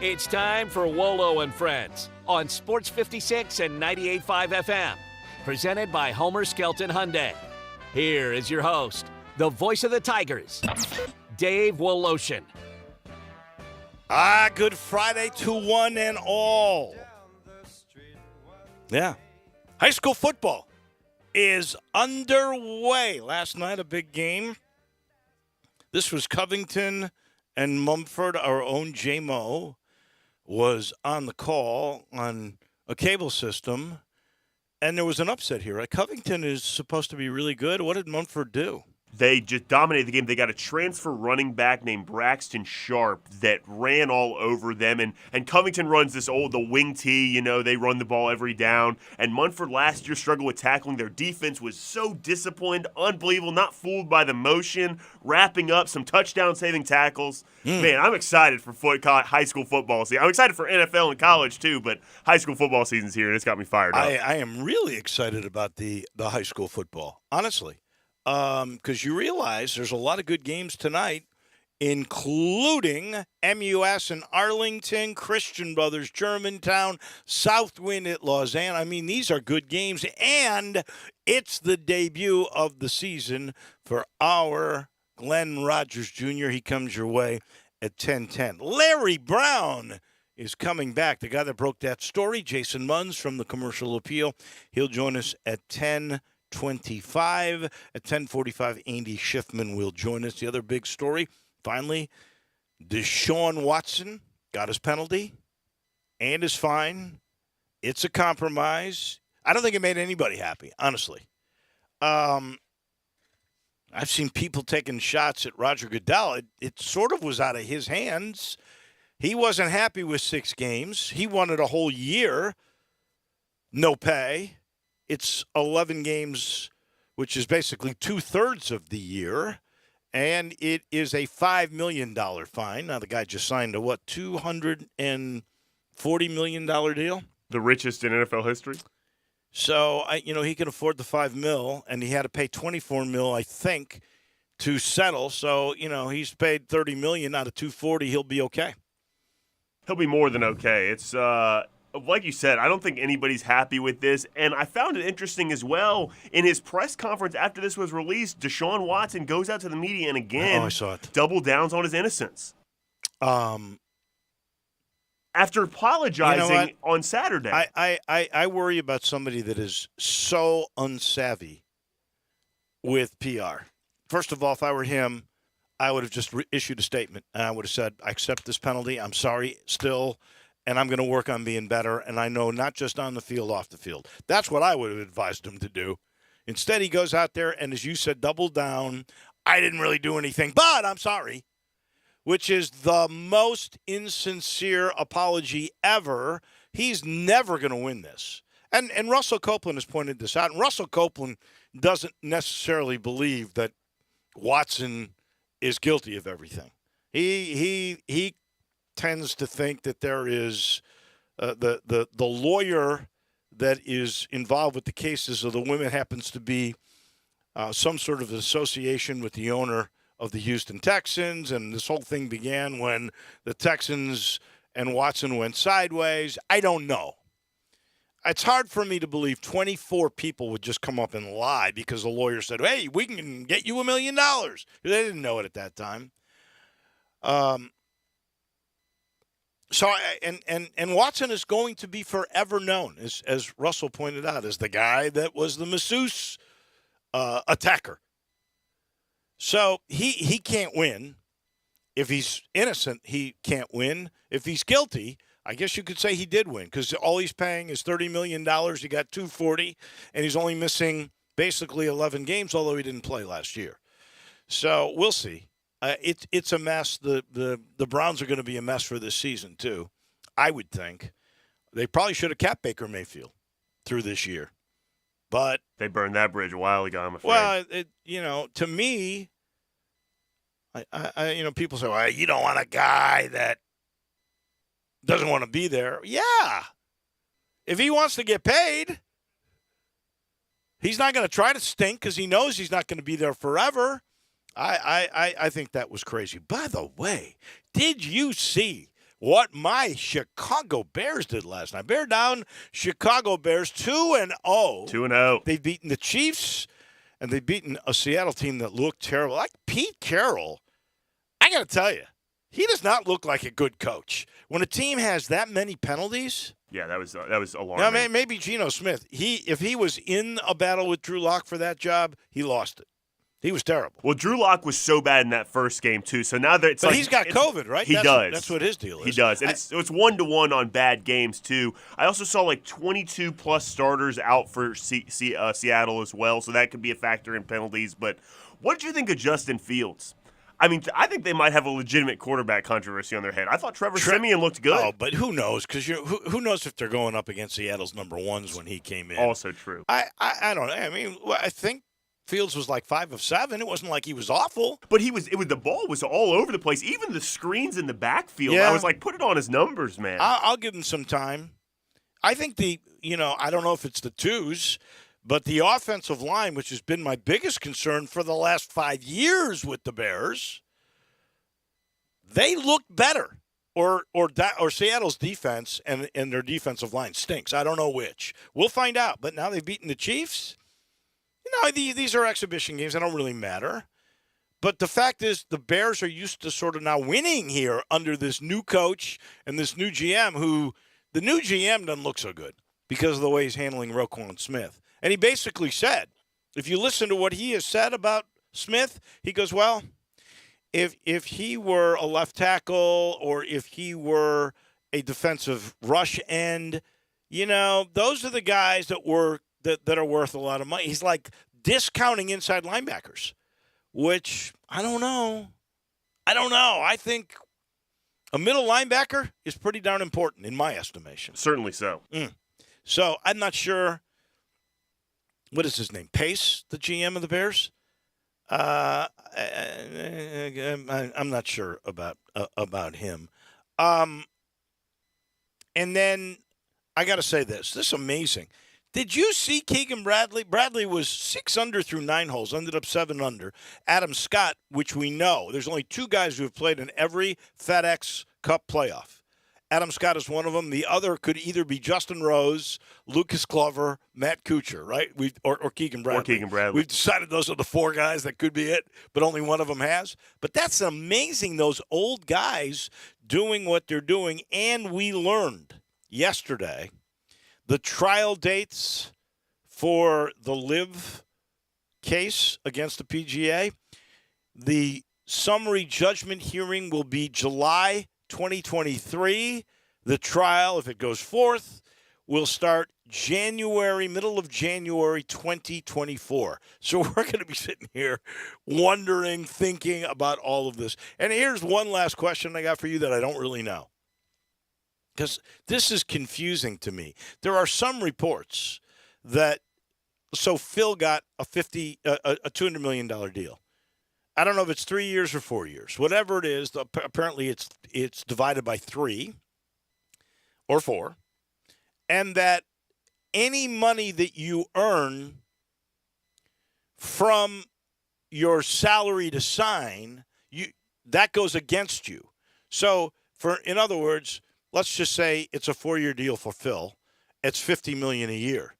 It's time for Wolo and Friends on Sports 56 and 98.5 FM. Presented by Homer Skelton Hyundai. Here is your host, the voice of the Tigers, Dave Woloshin. Good Friday to one and all. Yeah. High school football is underway. Last night, a big game. This was Covington and Mumford. Our own J-Mo was on the call on a cable system, and there was an upset here. Covington is supposed to be really good. What did Mumford do? They just dominated the game. They got a transfer running back named Braxton Sharp that ran all over them. And Covington runs the wing tee, they run the ball every down. And Munford last year struggled with tackling. Their defense was so disciplined, unbelievable, not fooled by the motion, wrapping up some touchdown-saving tackles. Man, I'm excited for high school football season. I'm excited for NFL and college too, but high school football season's here, and it's got me fired up. I am really excited about the high school football, honestly. Because you realize there's a lot of good games tonight, including MUS in Arlington, Christian Brothers, Germantown, Southwind at Lausanne. I mean, these are good games, and it's the debut of the season for our Glenn Rogers Jr. He comes your way at 10:10. Larry Brown is coming back, the guy that broke that story. Jason Munns from the Commercial Appeal. He'll join us at 10:25. At 10:45, Andy Schiffman will join us. The other big story, finally, Deshaun Watson got his penalty and his fine. It's a compromise. I don't think it made anybody happy, honestly. I've seen people taking shots at Roger Goodell. It sort of was out of his hands. He wasn't happy with 6 games. He wanted a whole year, no pay. It's 11 games, which is basically 2/3 of the year, and it is a $5 million fine. Now, the guy just signed a, $240 million deal? The richest in NFL history. So, he can afford the $5 million, and he had to pay $24 million, I think, to settle. So, he's paid $30 million out of $240. He'll be okay. He'll be more than okay. It's like you said, I don't think anybody's happy with this. And I found it interesting as well. In his press conference after this was released, Deshaun Watson goes out to the media and again I saw it. double downs on his innocence. After apologizing on Saturday. I worry about somebody that is so unsavvy with PR. First of all, if I were him, I would have just issued a statement. And I would have said, I accept this penalty. I'm sorry still. And I'm going to work on being better, and I know not just on the field, off the field. That's what I would have advised him to do. Instead, he goes out there and, as you said, double down. I didn't really do anything, but I'm sorry, which is the most insincere apology ever. He's never going to win this. And Russell Copeland has pointed this out, and Russell Copeland doesn't necessarily believe that Watson is guilty of everything. He tends to think that there is the lawyer that is involved with the cases of the women happens to be some sort of association with the owner of the Houston Texans, and this whole thing began when the Texans and Watson went sideways. I don't know. It's hard for me to believe 24 people would just come up and lie because the lawyer said, hey, we can get you $1 million. They didn't know it at that time. So, and Watson is going to be forever known, as Russell pointed out, as the guy that was the masseuse attacker. So he can't win. If he's innocent, he can't win. If he's guilty, I guess you could say he did win because all he's paying is $30 million. He got $240, and he's only missing basically 11 games, although he didn't play last year. So we'll see. It's a mess. The Browns are going to be a mess for this season, too, I would think. They probably should have kept Baker Mayfield through this year. But they burned that bridge a while ago, I'm afraid. Well, to me, people say, well, you don't want a guy that doesn't want to be there. Yeah. If he wants to get paid, he's not going to try to stink because he knows he's not going to be there forever. I think that was crazy. By the way, did you see what my Chicago Bears did last night. Bear down, Chicago Bears 2-0. 2-0. They've beaten the Chiefs, and they've beaten a Seattle team that looked terrible. Like Pete Carroll, I got to tell you, he does not look like a good coach. When a team has that many penalties. Yeah, that was alarming. Now, maybe Geno Smith. If he was in a battle with Drew Lock for that job, he lost it. He was terrible. Well, Drew Lock was so bad in that first game too. So now that he's got COVID, right? He does. That's what his deal is. He does, and it's 1-to-1 on bad games too. I also saw like 22 plus starters out for Seattle as well, so that could be a factor in penalties. But what did you think of Justin Fields? I mean, I think they might have a legitimate quarterback controversy on their head. I thought Trevor Siemian looked good. Oh, but who knows? Because who knows if they're going up against Seattle's number ones when he came in? Also true. I don't know. I mean, I think Fields was like 5 of 7. It wasn't like he was awful. But the ball was all over the place. Even the screens in the backfield. Yeah. I was like, put it on his numbers, man. I'll give him some time. I think I don't know if it's the twos, but the offensive line, which has been my biggest concern for the last 5 years with the Bears, they look better. Or Seattle's defense and their defensive line stinks. I don't know which. We'll find out. But now they've beaten the Chiefs. These are exhibition games. They don't really matter. But the fact is the Bears are used to sort of now winning here under this new coach and this new GM who the new GM doesn't look so good because of the way he's handling Roquan Smith. And he basically said, if you listen to what he has said about Smith, he goes, well, if he were a left tackle or if he were a defensive rush end, those are the guys that are worth a lot of money. He's like discounting inside linebackers, which I don't know. I think a middle linebacker is pretty darn important in my estimation. Certainly so. So I'm not sure. What is his name? Pace, the GM of the Bears? I'm not sure about him. And then I got to say this. This is amazing. Did you see Keegan Bradley? Bradley was 6 under through 9 holes, ended up 7 under. Adam Scott, which we know, there's only 2 guys who have played in every FedEx Cup playoff. Adam Scott is one of them. The other could either be Justin Rose, Lucas Glover, Matt Kuchar, right? Or Keegan Bradley. We've decided those are the 4 guys that could be it, but only one of them has. But that's amazing, those old guys doing what they're doing. And we learned yesterday the trial dates for the Live case against the PGA. The summary judgment hearing will be July 2023. The trial, if it goes forth, will start middle of January 2024. So we're going to be sitting here wondering, thinking about all of this. And here's one last question I got for you that I don't really know, because this is confusing to me. There are some reports that Phil got a $200 million deal. I don't know if it's 3 years or 4 years. Whatever it is, apparently it's divided by 3 or 4, and that any money that you earn from your salary to sign, that goes against you. So, in other words, let's just say it's a 4-year deal for Phil. It's $50 million a year.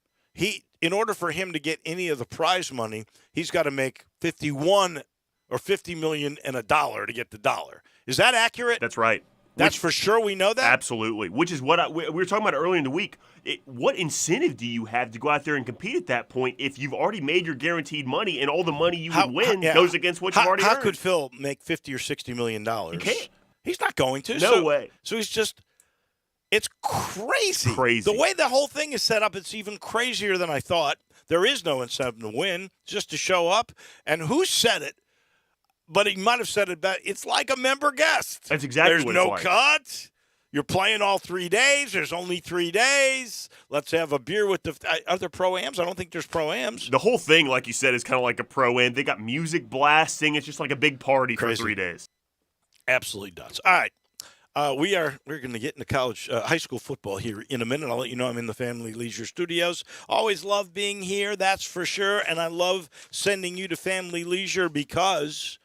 In order for him to get any of the prize money, he's got to make 51 or $50 million and $1 to get the dollar. Is that accurate? That's right. That's for sure. We know that? Absolutely. Which is what we were talking about earlier in the week. What incentive do you have to go out there and compete at that point if you've already made your guaranteed money and all the money you would win goes against what you've already earned? How could Phil make $50 or $60 million? You can't. He's not going to. No way. So he's just – it's crazy. Crazy. The way the whole thing is set up, it's even crazier than I thought. There is no incentive to win, just to show up. And who said it? But he might have said it better. It's like a member guest. That's exactly what it's like. There's no cut. You're playing all 3 days. There's only 3 days. Let's have a beer with the other pro-ams. I don't think there's pro-ams. The whole thing, like you said, is kind of like a pro-am. They got music blasting. It's just like a big party for 3 days. Absolutely nuts. All right. We're going to get into high school football here in a minute. I'll let you know I'm in the Family Leisure Studios. Always love being here, that's for sure. And I love sending you to Family Leisure because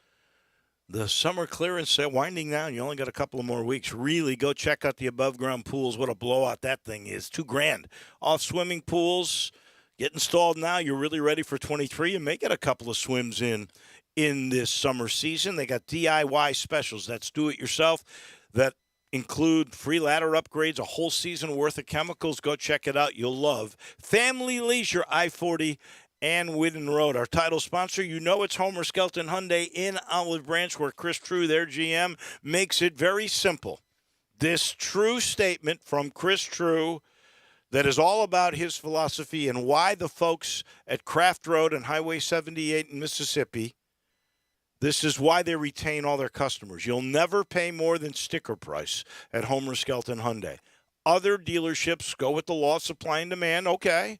The summer clearance sale winding down. You only got a couple of more weeks. Really, go check out the above ground pools. What a blowout that thing is. $2,000 off swimming pools. Get installed now. You're really ready for 23. You may get a couple of swims in this summer season. They got DIY specials. That's do it yourself. That include free ladder upgrades, a whole season worth of chemicals. Go check it out. You'll love Family Leisure, I-40 and Whidden Road. Our title sponsor, you know it's Homer Skelton Hyundai in Olive Branch, where Chris True, their GM, makes it very simple. This true statement from Chris True that is all about his philosophy and why the folks at Craft Road and Highway 78 in Mississippi, this is why they retain all their customers. You'll never pay more than sticker price at Homer Skelton Hyundai. Other dealerships go with the law of supply and demand, okay.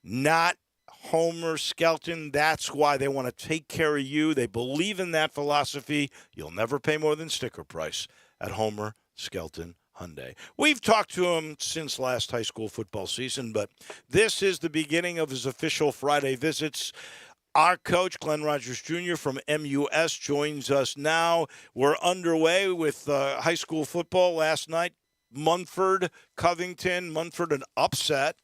Not Homer Skelton. That's why they want to take care of you. They believe in that philosophy. You'll never pay more than sticker price at Homer Skelton Hyundai. We've talked to him since last high school football season, but this is the beginning of his official Friday visits. Our coach, Glenn Rogers Jr. from MUS, joins us now. We're underway with high school football. Last night, Munford, Covington. Munford an upset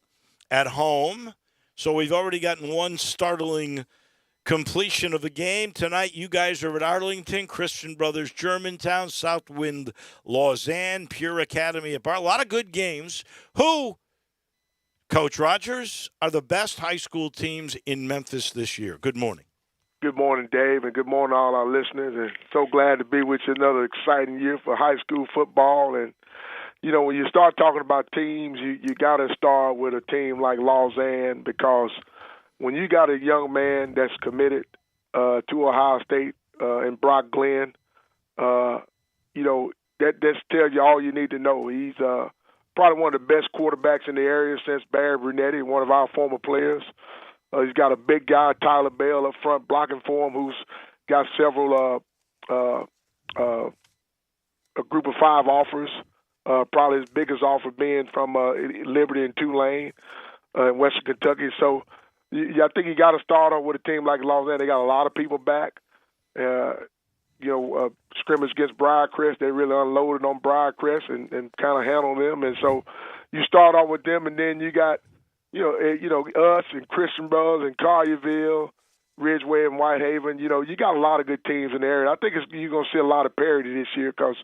at home. So we've already gotten one startling completion of a game. Tonight, you guys are at Arlington, Christian Brothers Germantown, Southwind Lausanne, Pure Academy at Bar. A lot of good games. Who, Coach Rogers, are the best high school teams in Memphis this year? Good morning. Good morning, Dave, and good morning to all our listeners. And so glad to be with you. Another exciting year for high school football. And you know, when you start talking about teams, you got to start with a team like Lausanne, because when you got a young man that's committed to Ohio State and Brock Glenn, you know, that tells you all you need to know. He's probably one of the best quarterbacks in the area since Barry Brunetti, one of our former players. He's got a big guy, Tyler Bell, up front blocking for him, who's got several a group of 5 offers. Probably his biggest offer being from Liberty and Tulane in Western Kentucky. So I think you got to start off with a team like Lausanne. They got a lot of people back. Scrimmage against Briarcrest, they really unloaded on Briarcrest and kind of handled them. And so you start off with them, and then you got us and Christian Brothers and Collierville, Ridgeway and Whitehaven. You know, you got a lot of good teams in the area. I think you're going to see a lot of parity this year because,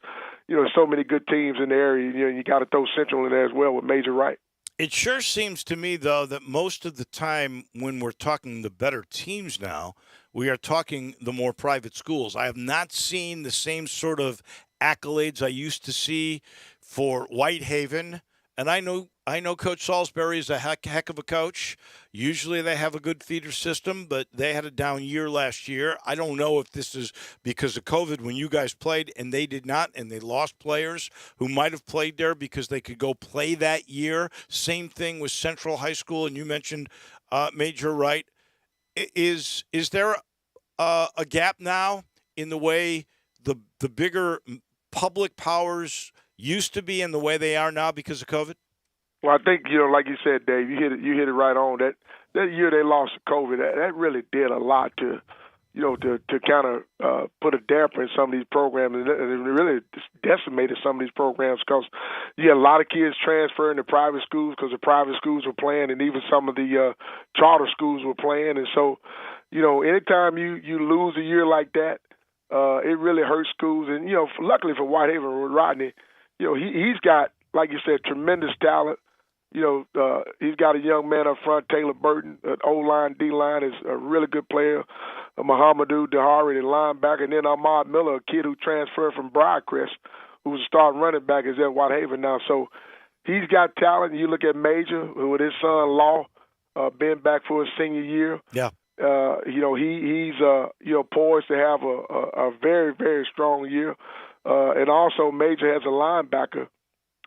you know, there's so many good teams in the area. You know, you got to throw Central in there as well with Major Wright. It sure seems to me, though, that most of the time when we're talking the better teams now, we are talking the more private schools. I have not seen the same sort of accolades I used to see for Whitehaven. And I know Coach Salisbury is a heck of a coach. Usually they have a good feeder system, but they had a down year last year. I don't know if this is because of COVID when you guys played and they did not, and they lost players who might have played there because they could go play that year. Same thing with Central High School, and you mentioned Major Wright. Is there a gap now in the way the bigger public powers used to be and the way they are now because of COVID? Well, I think, you know, like you said, Dave, you hit it right on. That year they lost to COVID, that really did a lot to kind of put a damper in some of these programs, and it really decimated some of these programs because you had a lot of kids transferring to private schools because the private schools were playing, and even some of the charter schools were playing. And so, you know, anytime you lose a year like that, it really hurts schools. And, you know, luckily for Whitehaven with Rodney, you know, he's got, like you said, tremendous talent. You know, he's got a young man up front, Taylor Burton, an O-line, D-line, is a really good player. Muhammadu Dahari, the linebacker, and then Ahmad Miller, a kid who transferred from Briarcrest, who's a starting running back, is at Whitehaven now. So he's got talent. You look at Major, who with his son Law, being back for his senior year. Yeah. You know, he's poised to have a very, very strong year. And also Major has a linebacker,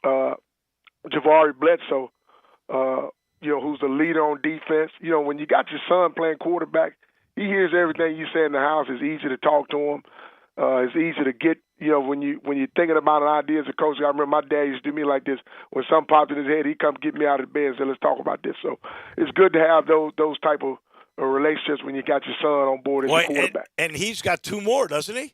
Javari Bledsoe, you know, who's the leader on defense. You know, when you got your son playing quarterback, he hears everything you say in the house. It's easy to talk to him. It's easy to get, you know, when you're thinking about an idea as a coach. I remember my dad used to do me like this. When something popped in his head, he'd come get me out of the bed and say, let's talk about this. So it's good to have those type of relationships when you got your son on board as a quarterback. And he's got 2 more, doesn't he?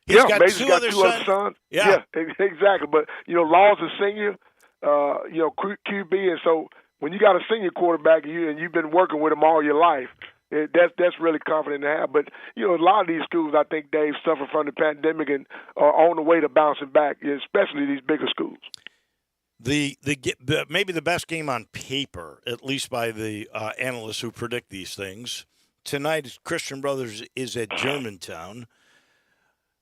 He's got Mason's two got other two other sons. Yeah. Exactly. But, Law's a senior, QB, and so when you got a senior quarterback and you've been working with him all your life, that's really confident to have. But, a lot of these schools, I think, Dave, suffer from the pandemic and are on the way to bouncing back, especially these bigger schools. Maybe the best game on paper, at least by the analysts who predict these things, tonight Christian Brothers is at Germantown.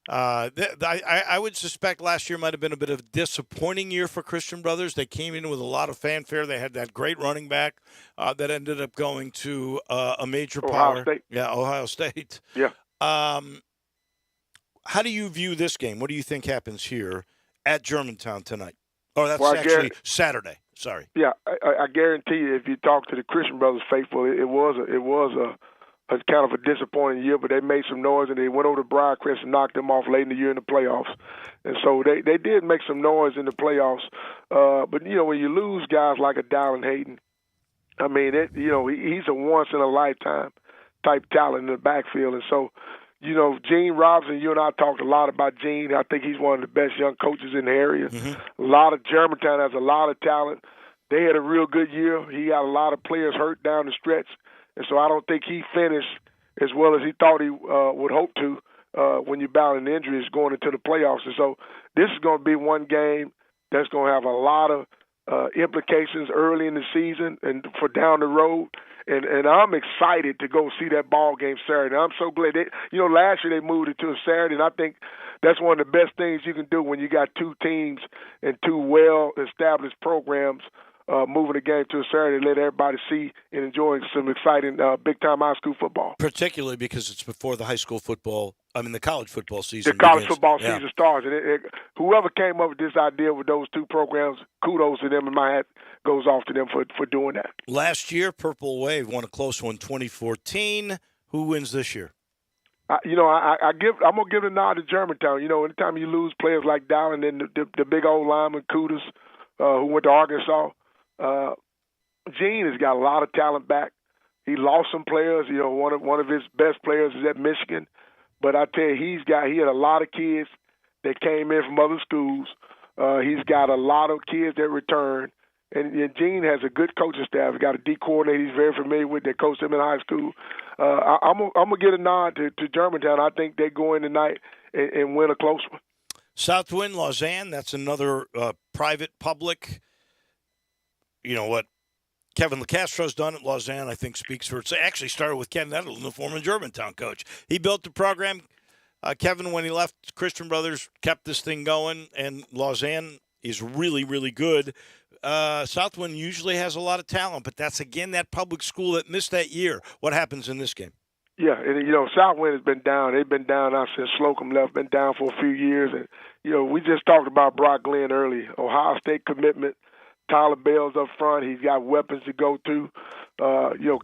I would suspect last year might have been a bit of a disappointing year for Christian Brothers. They came in with a lot of fanfare. They had that great running back that ended up going to a major Ohio power. State. Yeah, Ohio State. Yeah. How do you view this game? What do you think happens here at Germantown tonight? Oh, that's actually Saturday. Sorry. Yeah, I guarantee you, if you talk to the Christian Brothers faithful, it was a kind of a disappointing year, but they made some noise and they went over to Briarcrest and knocked them off late in the year in the playoffs. And so they did make some noise in the playoffs. But when you lose guys like a Dallin Hayden, I mean, he's a once in a lifetime type talent in the backfield. And so, Gene Robinson, you and I talked a lot about Gene. I think he's one of the best young coaches in the area. Mm-hmm. A lot of Germantown has a lot of talent. They had a real good year. He got a lot of players hurt down the stretch. And so I don't think he finished as well as he thought he would hope to when you're battling injuries going into the playoffs. And so this is going to be one game that's going to have a lot of implications early in the season and for down the road. And I'm excited to go see that ball game Saturday. I'm so glad. Last year they moved it to a Saturday, and I think that's one of the best things you can do when you got two teams and two well-established programs moving the game to a Saturday, let everybody see and enjoy some exciting big-time high school football. Particularly because it's before the the college football season The college begins. football season starts. And whoever came up with this idea with those two programs, kudos to them, and my hat goes off to them for doing that. Last year, Purple Wave won a close one, 2014. Who wins this year? I'm gonna give a nod to Germantown. Anytime you lose players like Dowling and the big old lineman Kudos, who went to Arkansas, Gene has got a lot of talent back. He lost some players. One of his best players is at Michigan, but I tell you, he had a lot of kids that came in from other schools. He's got a lot of kids that returned. And Gene has a good coaching staff. He's got a D coordinator he's very familiar with that coached him in high school. I'm going to get a nod to Germantown. I think they go in tonight and win a close one. Southwind, Lausanne, that's another private public. You know what Kevin LeCastro's done at Lausanne, I think, speaks for it. It actually started with Ken Nettleton, the former Germantown coach. He built the program. Kevin, when he left Christian Brothers, kept this thing going, and Lausanne is really, really good. Southwind usually has a lot of talent, but that's, again, that public school that missed that year. What happens in this game? Yeah, and, Southwind has been down. They've been down now since Slocum left, been down for a few years. And, we just talked about Brock Glenn earlier. Ohio State commitment. Tyler Bell's up front. He's got weapons to go to.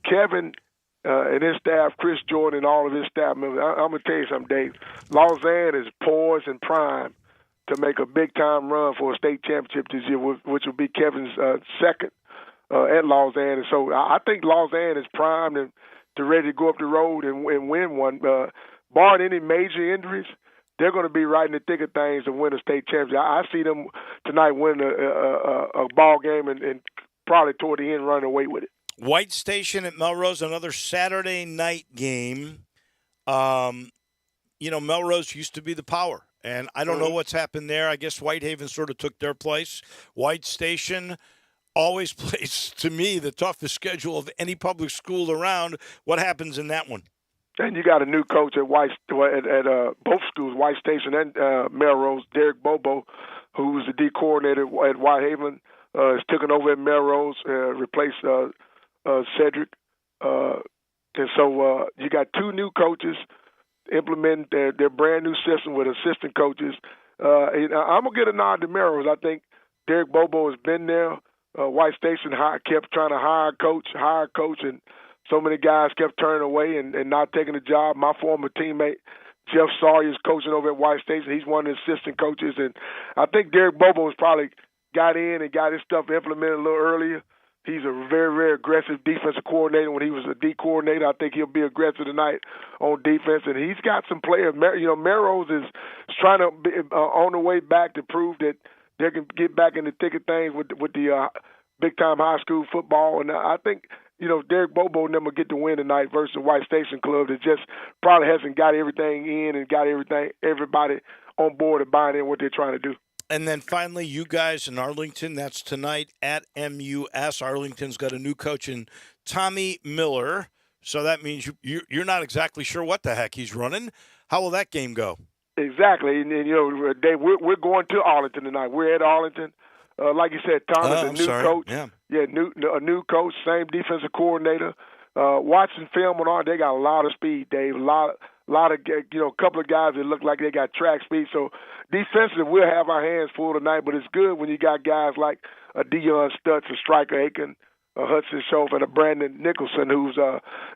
Kevin and his staff, Chris Jordan and all of his staff members, I'm going to tell you something, Dave. Lausanne is poised and primed to make a big-time run for a state championship this year, which will be Kevin's second at Lausanne. And so I think Lausanne is primed and to ready to go up the road and win one. Barring any major injuries, they're going to be right in the thick of things to win a state championship. I see them tonight winning a ball game and probably toward the end running away with it. White Station at Melrose, another Saturday night game. Melrose used to be the power, and I don't know what's happened there. I guess Whitehaven sort of took their place. White Station always plays, to me, the toughest schedule of any public school around. What happens in that one? And you got a new coach at both schools, White Station and Melrose, Derek Bobo, who's the D coordinator at Whitehaven, is taken over at Melrose, replaced Cedric. And so you got two new coaches implementing their brand new system with assistant coaches. I'm going to get a nod to Melrose. I think Derek Bobo has been there. White Station kept trying to hire a coach, and so many guys kept turning away and not taking the job. My former teammate, Jeff Sawyer's coaching over at White Station. He's one of the assistant coaches. And I think Derek Bobo has probably got in and got his stuff implemented a little earlier. He's a very, very aggressive defensive coordinator. When he was a D coordinator, I think he'll be aggressive tonight on defense. And he's got some players. Melrose is trying to be on the way back to prove that they can get back in the thick of things with the big-time high school football. And I think, Derek Bobo and them will get the win tonight versus the White Station Club that just probably hasn't got everything in and got everybody on board and buying in what they're trying to do. And then finally, you guys in Arlington, that's tonight at MUS. Arlington's got a new coach in Tommy Miller. So that means you're not exactly sure what the heck he's running. How will that game go? Exactly. And Dave, we're going to Arlington tonight. We're at Arlington. Like you said, Tommy's a new coach. Yeah, a new coach, same defensive coordinator. Watching film on Arlington, they got a lot of speed, Dave. A lot of a couple of guys that look like they got track speed. So defensively, we'll have our hands full tonight. But it's good when you got guys like a Deion Stutz, a Striker Aiken, a Hudson Schoaf, and a Brandon Nicholson, who's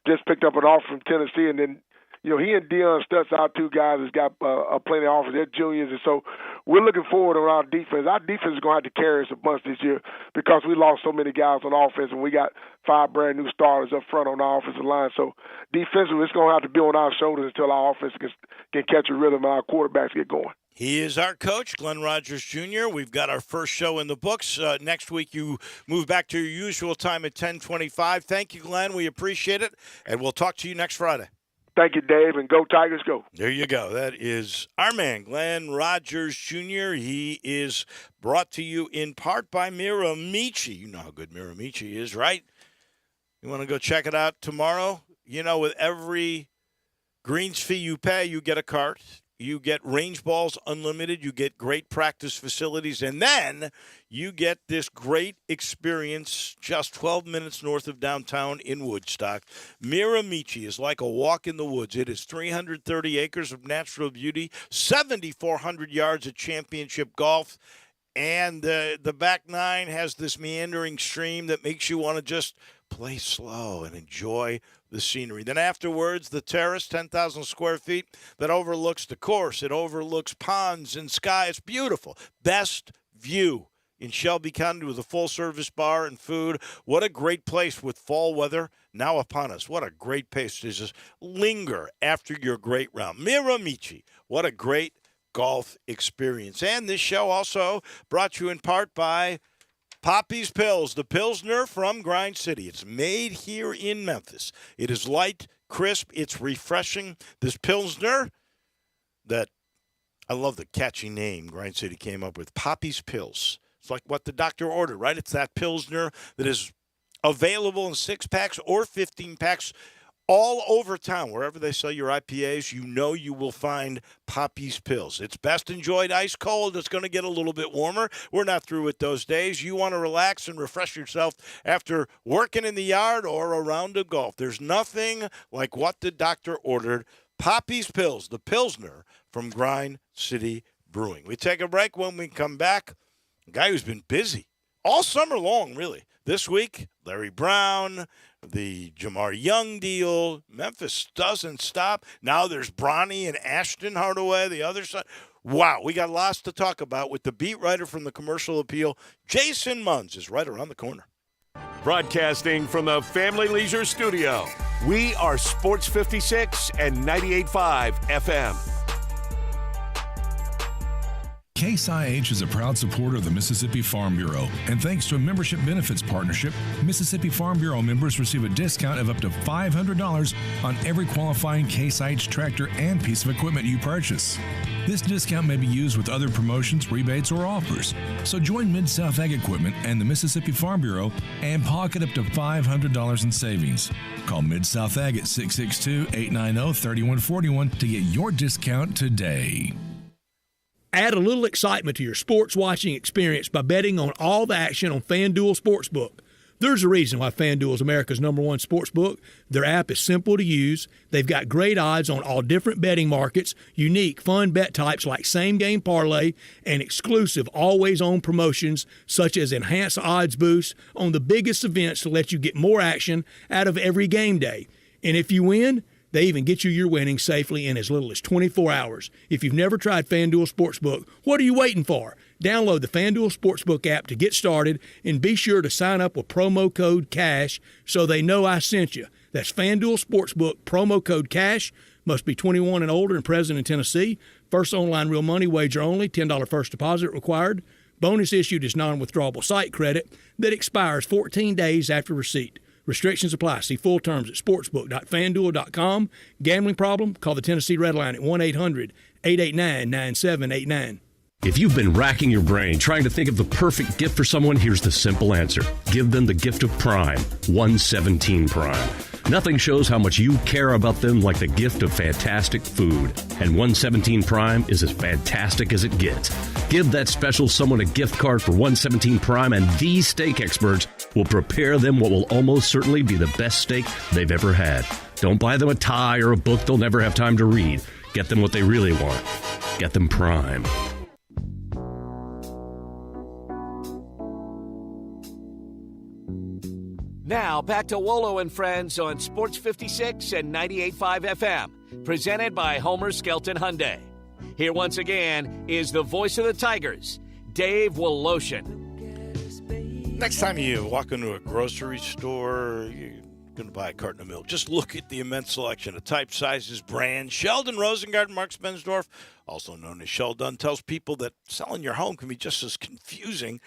just picked up an offer from Tennessee. And then, he and Deion Stutz, our two guys, has got plenty of offers. They're juniors, and so we're looking forward to our defense. Our defense is going to have to carry us a bunch this year because we lost so many guys on offense, and we got 5 brand new starters up front on our offensive line. So defensively, it's going to have to be on our shoulders until our offense can catch a rhythm and our quarterbacks get going. He is our coach, Glenn Rogers Jr. We've got our first show in the books. Next week, you move back to your usual time at 10:25. Thank you, Glenn. We appreciate it, and we'll talk to you next Friday. Thank you, Dave, and go Tigers, go. There you go. That is our man, Glenn Rogers Jr. He is brought to you in part by Miramichi. You know how good Miramichi is, right? You want to go check it out tomorrow? With every greens fee you pay, you get a cart. You get range balls unlimited. You get great practice facilities. And then you get this great experience just 12 minutes north of downtown in Woodstock. Miramichi is like a walk in the woods. It is 330 acres of natural beauty, 7,400 yards of championship golf. And the back nine has this meandering stream that makes you want to just play slow and enjoy the scenery. Then afterwards, the terrace, 10,000 square feet, that overlooks the course. It overlooks ponds and sky. It's beautiful. Best view in Shelby County with a full-service bar and food. What a great place with fall weather now upon us. What a great place to just linger after your great round. Miramichi, what a great golf experience. And this show also brought to you in part by Poppy's Pills, the Pilsner from Grind City. It's made here in Memphis. It is light, crisp, it's refreshing. This Pilsner that I love the catchy name Grind City came up with, Poppy's Pills. It's like what the doctor ordered, right? It's that Pilsner that is available in 6-packs or 15-packs all over town. Wherever they sell your IPAs, you will find Poppy's Pills. It's best enjoyed ice cold. It's going to get a little bit warmer. We're not through with those days. You want to relax and refresh yourself after working in the yard or a round of golf. There's nothing like what the doctor ordered. Poppy's Pills, the Pilsner from Grind City Brewing. We take a break. When we come back, a guy who's been busy all summer long, really. This week, Larry Brown, the Jamar Young deal. Memphis doesn't stop. Now there's Bronny and Ashton Hardaway, the other side. Wow, we got lots to talk about with the beat writer from the Commercial Appeal. Jason Munz is right around the corner. Broadcasting from the Family Leisure Studio, we are Sports 56 and 98.5 FM. Case IH is a proud supporter of the Mississippi Farm Bureau, and thanks to a membership benefits partnership, Mississippi Farm Bureau members receive a discount of up to $500 on every qualifying Case IH tractor and piece of equipment you purchase. This discount may be used with other promotions, rebates, or offers. So join Mid-South Ag Equipment and the Mississippi Farm Bureau and pocket up to $500 in savings. Call Mid-South Ag at 662-890-3141 to get your discount today. Add a little excitement to your sports watching experience by betting on all the action on FanDuel Sportsbook. There's a reason why FanDuel is America's #1 sportsbook. Their app is simple to use. They've got great odds on all different betting markets, unique, fun bet types like same-game parlay, and exclusive always-on promotions such as enhanced odds boosts on the biggest events to let you get more action out of every game day. And if you win, they even get you your winnings safely in as little as 24 hours. If you've never tried FanDuel Sportsbook, what are you waiting for? Download the FanDuel Sportsbook app to get started and be sure to sign up with promo code CASH so they know I sent you. That's FanDuel Sportsbook, promo code CASH. Must be 21 and older and present in Tennessee. First online real money wager only. $10 first deposit required. Bonus issued is non-withdrawable site credit that expires 14 days after receipt. Restrictions apply. See full terms at sportsbook.fanduel.com. Gambling problem? Call the Tennessee Red Line at 1-800-889-9789. If you've been racking your brain trying to think of the perfect gift for someone, here's the simple answer. Give them the gift of Prime, 117 Prime. Nothing shows how much you care about them like the gift of fantastic food. And 117 Prime is as fantastic as it gets. Give that special someone a gift card for 117 Prime, and these steak experts will prepare them what will almost certainly be the best steak they've ever had. Don't buy them a tie or a book they'll never have time to read. Get them what they really want. Get them Prime. Now, back to Wolo and Friends on Sports 56 and 98.5 FM, presented by Homer Skelton Hyundai. Here once again is the voice of the Tigers, Dave Woloshin. Next time you walk into a grocery store, you're going to buy a carton of milk. Just look at the immense selection of types, sizes, brands. Sheldon Rosengarten, Mark Spensdorf, also known as Sheldon, tells people that selling your home can be just as confusing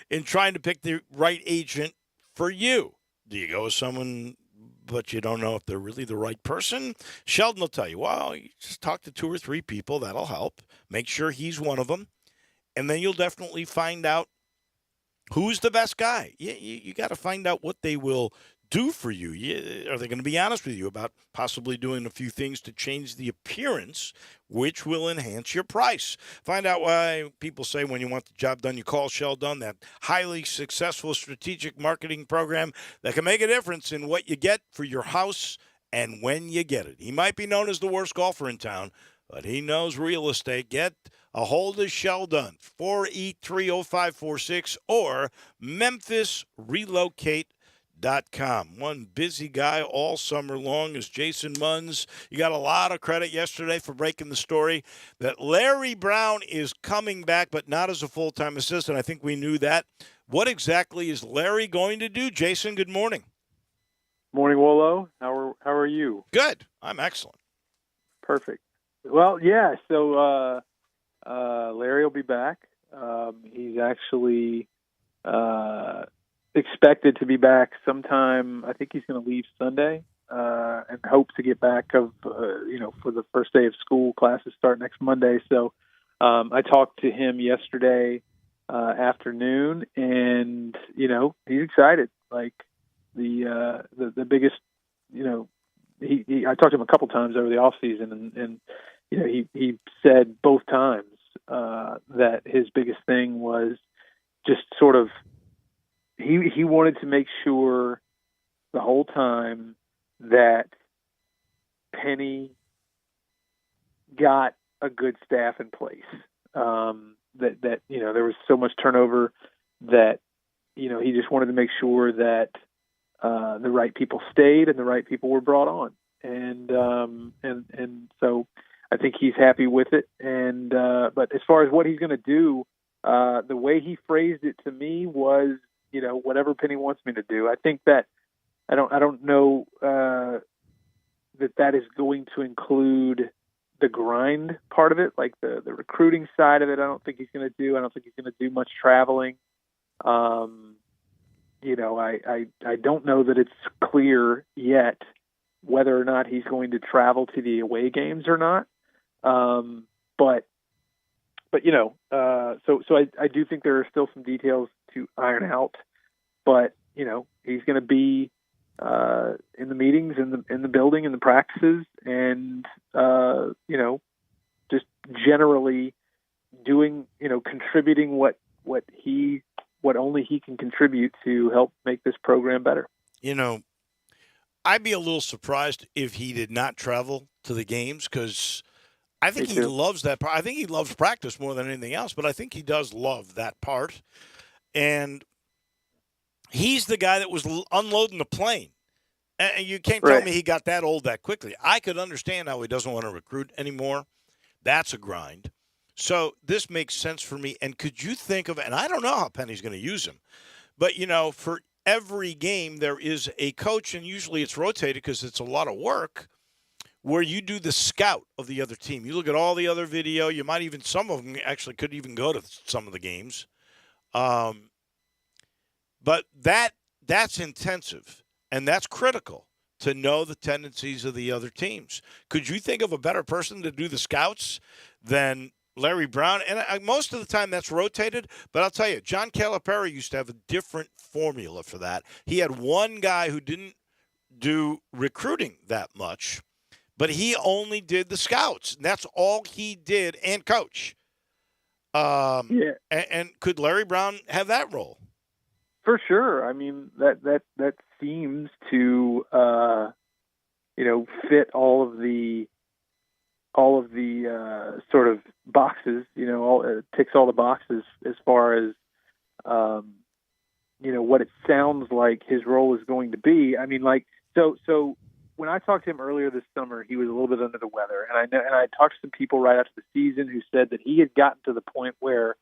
in trying to pick the right agent for you. Do you go with someone, but you don't know if they're really the right person? Sheldon will tell you, well, you just talk to 2 or 3 people. That'll help. Make sure he's one of them. And then you'll definitely find out who's the best guy. You got to find out what they will do for you. Are they going to be honest with you about possibly doing a few things to change the appearance, which will enhance your price? Find out why people say when you want the job done, you call Sheldon, that highly successful strategic marketing program that can make a difference in what you get for your house and when you get it. He might be known as the worst golfer in town, but he knows real estate. Get a hold of Sheldon, 4830546 or MemphisRelocate.com. One busy guy all summer long is Jason Munns. You got a lot of credit yesterday for breaking the story that Larry Brown is coming back, but not as a full-time assistant. I think we knew that. What exactly is Larry going to do? Jason, good morning. Morning, Wolo. How are you? Good. I'm excellent. Perfect. Well, yeah. So Larry will be back. He's actually expected to be back sometime. I think he's going to leave Sunday and hopes to get back for the first day of school. Classes start next Monday. So I talked to him yesterday afternoon, and he's excited. Like the biggest, I talked to him a couple times over the off season, and he said both times that his biggest thing was just sort of. He wanted to make sure the whole time that Penny got a good staff in place. That there was so much turnover that he just wanted to make sure that the right people stayed and the right people were brought on. And so I think he's happy with it. And but as far as what he's going to do, the way he phrased it to me was, whatever Penny wants me to do. I think that I don't know that is going to include the grind part of it, like the recruiting side of it. I don't think he's going to do. I don't think he's going to do much traveling. I don't know that it's clear yet whether or not he's going to travel to the away games or not. But I do think there are still some details to iron out, but he's going to be in the meetings, in the building, in the practices, and just generally doing, contributing what only he can contribute to help make this program better. I'd be a little surprised if he did not travel to the games, because I think he loves that part. I think he loves practice more than anything else, but I think he does love that part. And he's the guy that was unloading the plane. And you can't tell me he got that old that quickly. I could understand how he doesn't want to recruit anymore. That's a grind. So this makes sense for me. And could you think of, and I don't know how Penny's going to use him, but, for every game there is a coach, and usually it's rotated because it's a lot of work. where you do the scout of the other team. You look at all the other video. You might even, some of them actually could even go to some of the games. But that's intensive, and that's critical to know the tendencies of the other teams. Could you think of a better person to do the scouts than Larry Brown? And most of the time that's rotated, but I'll tell you, John Calipari used to have a different formula for that. He had one guy who didn't do recruiting that much, but he only did the scouts. And that's all he did, and coach. And could Larry Brown have that role? For sure. I mean, that seems to fit all of the sort of boxes. Ticks all the boxes as far as what it sounds like his role is going to be. I mean, like so when I talked to him earlier this summer, he was a little bit under the weather, and I talked to some people right after the season who said that he had gotten to the point where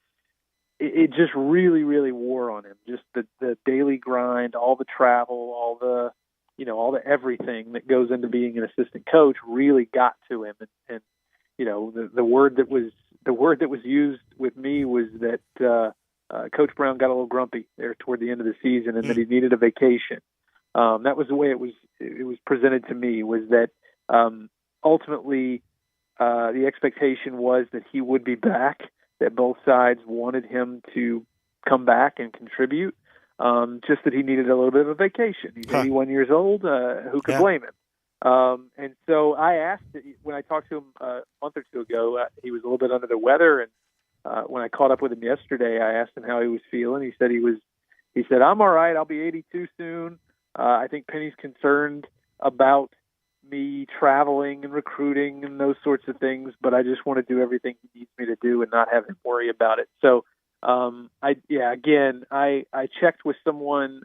it just really, really wore on him. Just the daily grind, all the travel, all the everything that goes into being an assistant coach really got to him. And the word that was used with me was that Coach Brown got a little grumpy there toward the end of the season, and that he needed a vacation. That was the way it was presented to me. Was that ultimately the expectation was that he would be back, that both sides wanted him to come back and contribute, just that he needed a little bit of a vacation. He's 81 years old. Who could blame him? And so I asked, when I talked to him a month or two ago, he was a little bit under the weather. And when I caught up with him yesterday, I asked him how he was feeling. He said, I'm all right. I'll be 82 soon. I think Penny's concerned about me traveling and recruiting and those sorts of things, but I just want to do everything he needs me to do and not have him worry about it. So, I checked with someone,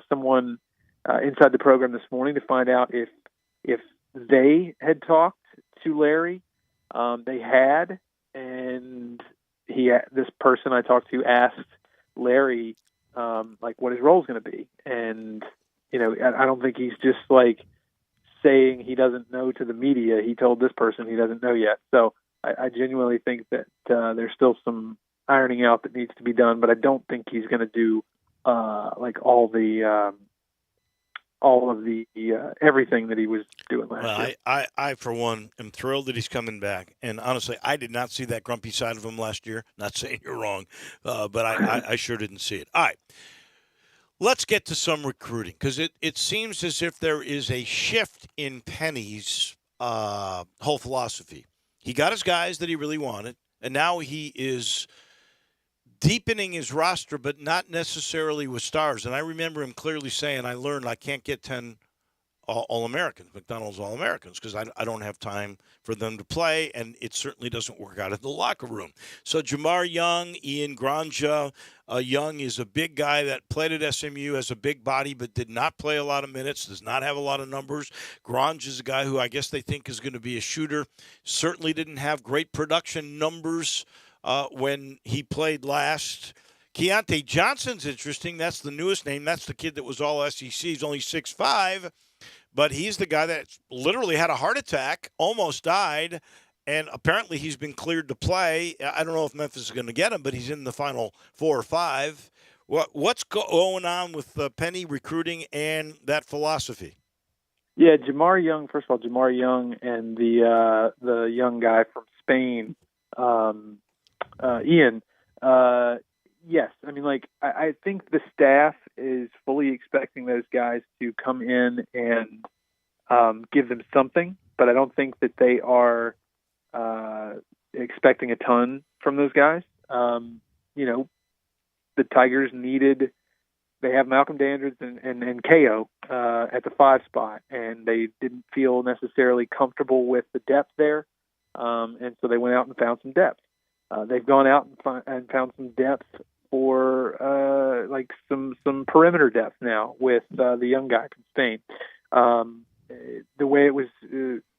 someone inside the program this morning to find out if they had talked to Larry. They had, and this person I talked to asked Larry, what his role is going to be. And, I don't think he's just saying he doesn't know to the media. He told this person he doesn't know yet. So I genuinely think that there's still some ironing out that needs to be done, but I don't think he's going to do all of the everything that he was doing last year. I for one am thrilled that he's coming back, and honestly, I did not see that grumpy side of him last year. Not saying you're wrong, but I sure didn't see it. All right. Let's get to some recruiting, because it seems as if there is a shift in Penny's whole philosophy. He got his guys that he really wanted, and now he is deepening his roster, but not necessarily with stars. And I remember him clearly saying, I learned I can't get 10 All-Americans, McDonald's All-Americans, because I don't have time for them to play, and it certainly doesn't work out in the locker room. So Jamar Young, Ian Granja. Young is a big guy that played at SMU as a big body, but did not play a lot of minutes, does not have a lot of numbers. Granja is a guy who I guess they think is going to be a shooter. Certainly didn't have great production numbers when he played last. Keontae Johnson's interesting. That's the newest name. That's the kid that was all SEC. He's only 6'5", but he's the guy that literally had a heart attack, almost died, and apparently he's been cleared to play. I don't know if Memphis is going to get him, but he's in the final 4 or 5. What's going on with Penny recruiting and that philosophy? Yeah, Jamar Young. First of all, Jamar Young and the young guy from Spain, Ian. Yes, I mean, I think the staff is fully expecting those guys to come in and give them something, but I don't think that they are expecting a ton from those guys. The Tigers they have Malcolm Dandridge and KO at the 5 spot, and they didn't feel necessarily comfortable with the depth there, and so they went out and found some depth. They've gone out and found some depth for some perimeter depth now with the young guy from Spain. The way it was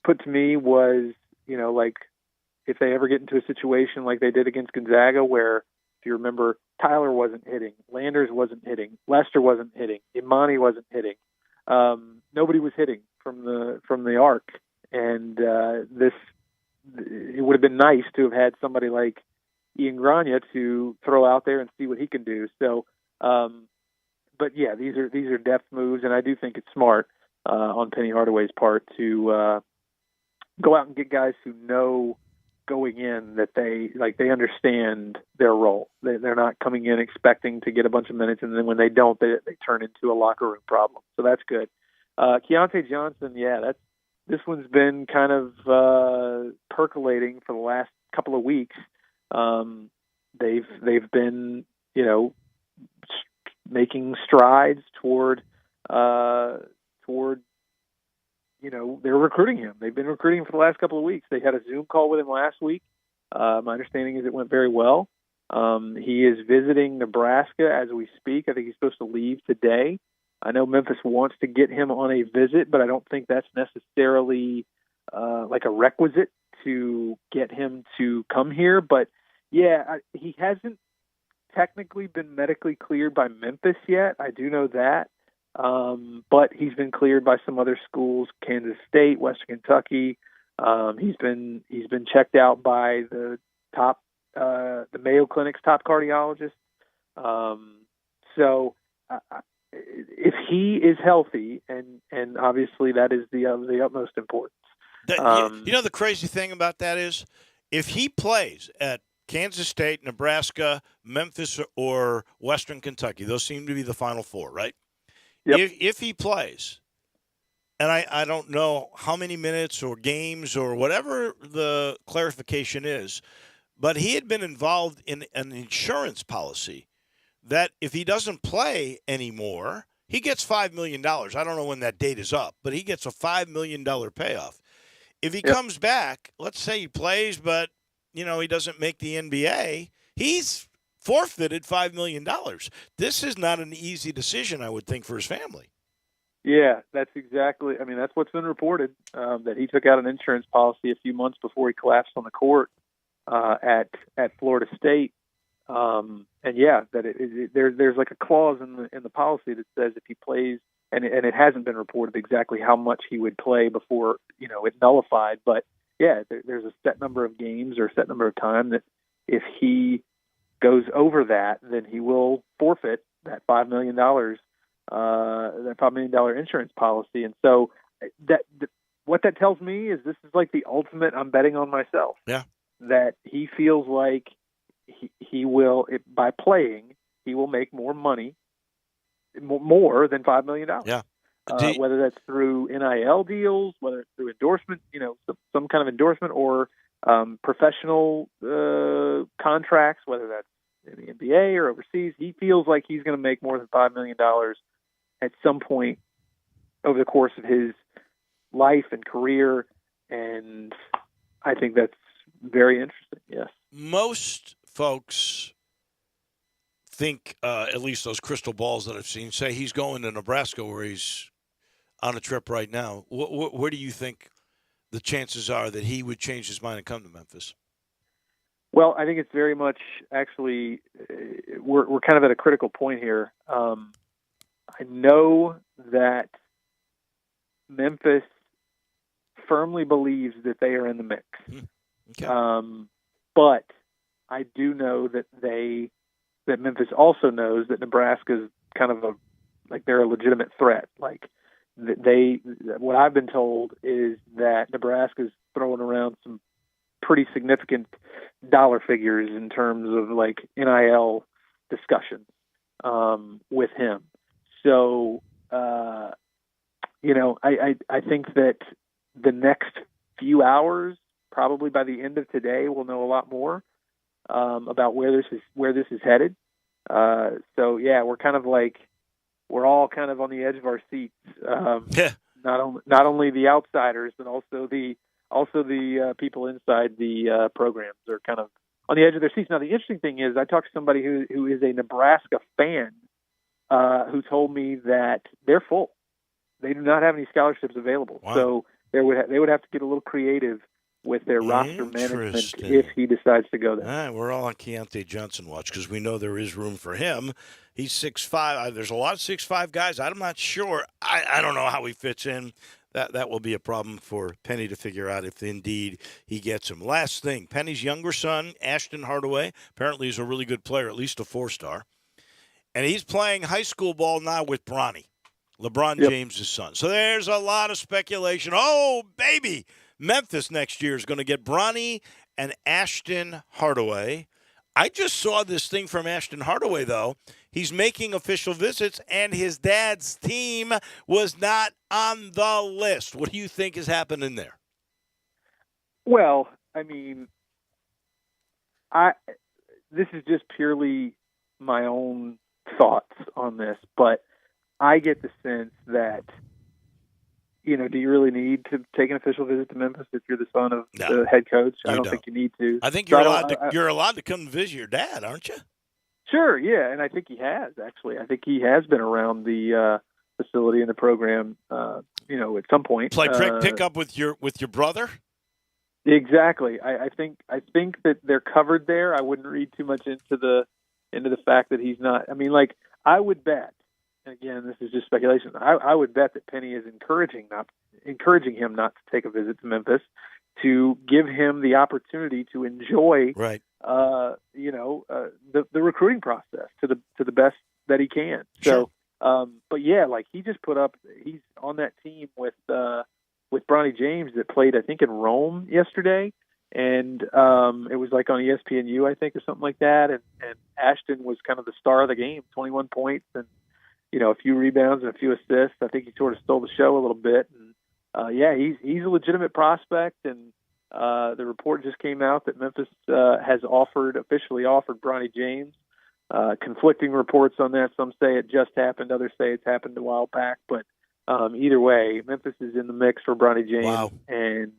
put to me was, if they ever get into a situation like they did against Gonzaga, where, if you remember, Tyler wasn't hitting, Landers wasn't hitting, Lester wasn't hitting, Imani wasn't hitting. Nobody was hitting from the arc, and it would have been nice to have had somebody like Ian Grania to throw out there and see what he can do. So, but yeah, these are depth moves, and I do think it's smart on Penny Hardaway's part to go out and get guys who know going in that they understand their role. They're not coming in expecting to get a bunch of minutes, and then when they don't, they turn into a locker room problem. So that's good. Keontae Johnson, this one's been kind of percolating for the last couple of weeks. They've been, making strides toward they're recruiting him. They've been recruiting him for the last couple of weeks. They had a Zoom call with him last week. My understanding is it went very well. He is visiting Nebraska as we speak. I think he's supposed to leave today. I know Memphis wants to get him on a visit, but I don't think that's necessarily like a requisite to get him to come here. But yeah, he hasn't technically been medically cleared by Memphis yet. I do know that. But he's been cleared by some other schools, Kansas State, Western Kentucky. He's been checked out by the Mayo Clinic's top cardiologist. So if he is healthy, and obviously that is the utmost importance. The crazy thing about that is, if he plays at Kansas State, Nebraska, Memphis, or Western Kentucky, those seem to be the Final Four, right? Yep. If he plays, and I don't know how many minutes or games or whatever the clarification is, but he had been involved in an insurance policy that if he doesn't play anymore, he gets $5 million. I don't know when that date is up, but he gets a $5 million payoff. If he comes back, let's say he plays, but he doesn't make the NBA, he's forfeited $5 million. This is not an easy decision, I would think, for his family. Yeah, that's what's been reported, that he took out an insurance policy a few months before he collapsed on the court at Florida State. There's like a clause in the policy that says if he plays, and it hasn't been reported exactly how much he would play before it nullified, but yeah, there's a set number of games or a set number of time that if he goes over that, then he will forfeit that $5 million, that $5 million insurance policy. And so what that tells me is this is like the ultimate, I'm betting on myself. Yeah. That he feels like he will, by playing, he will make more money, more than $5 million. Yeah. Whether that's through NIL deals, whether it's through endorsement, some kind of endorsement, or professional contracts, whether that's in the NBA or overseas. He feels like he's going to make more than $5 million at some point over the course of his life and career, and I think that's very interesting. Yes, most folks think, at least those crystal balls that I've seen, say he's going to Nebraska, where he's on a trip right now. Where do you think the chances are that he would change his mind and come to Memphis? Well, I think it's very much actually we're kind of at a critical point here. I know that Memphis firmly believes that they are in the mix. Okay. But I do know that Memphis also knows that Nebraska's kind of they're a legitimate threat. Like what I've been told is that Nebraska's throwing around some pretty significant dollar figures in terms of NIL discussions with him. So, I think that the next few hours, probably by the end of today, we'll know a lot more about where this is headed. So yeah, we're all kind of on the edge of our seats. Not only the outsiders, but also the people inside the programs are kind of on the edge of their seats. Now, the interesting thing is, I talked to somebody who is a Nebraska fan who told me that they're full. They do not have any scholarships available. Wow. So they would have to get a little creative with their roster management if he decides to go there. All right, we're all on Keontae Johnson watch because we know there is room for him. He's 6'5". There's a lot of 6'5" guys. I'm not sure. I don't know how he fits in that will be a problem for Penny to figure out if indeed he gets him. Last thing, Penny's younger son, Ashton Hardaway, apparently is a really good player, at least a 4-star. And he's playing high school ball now with Bronny, LeBron James' son. So there's a lot of speculation. Oh, baby, Memphis next year is going to get Bronny and Ashton Hardaway. I just saw this thing from Ashton Hardaway, though. He's making official visits, and his dad's team was not on the list. What do you think is happening there? Well, I mean, this is just purely my own thoughts on this, but I get the sense that, do you really need to take an official visit to Memphis if you're the son of the head coach? I don't think you need to. I think you're allowed to come visit your dad, aren't you? Sure, yeah, and I think he has, actually. I think he has been around the facility and the program, at some point. Play pick up with your brother? Exactly. I think that they're covered there. I wouldn't read too much into the fact that he's not. I mean, I would bet, again, this is just speculation, I would bet that Penny is encouraging him not to take a visit to Memphis, to give him the opportunity to enjoy the recruiting process to the best that he can. Sure. So, but yeah, he just he's on that team with Bronny James that played, I think, in Rome yesterday. And it was on ESPNU, I think, or something like that. And Ashton was kind of the star of the game, 21 points and, a few rebounds and a few assists. I think he sort of stole the show a little bit. And he's a legitimate prospect. And the report just came out that Memphis has officially offered Bronny James. Conflicting reports on that. Some say it just happened. Others say it's happened a while back. But either way, Memphis is in the mix for Bronny James. Wow. And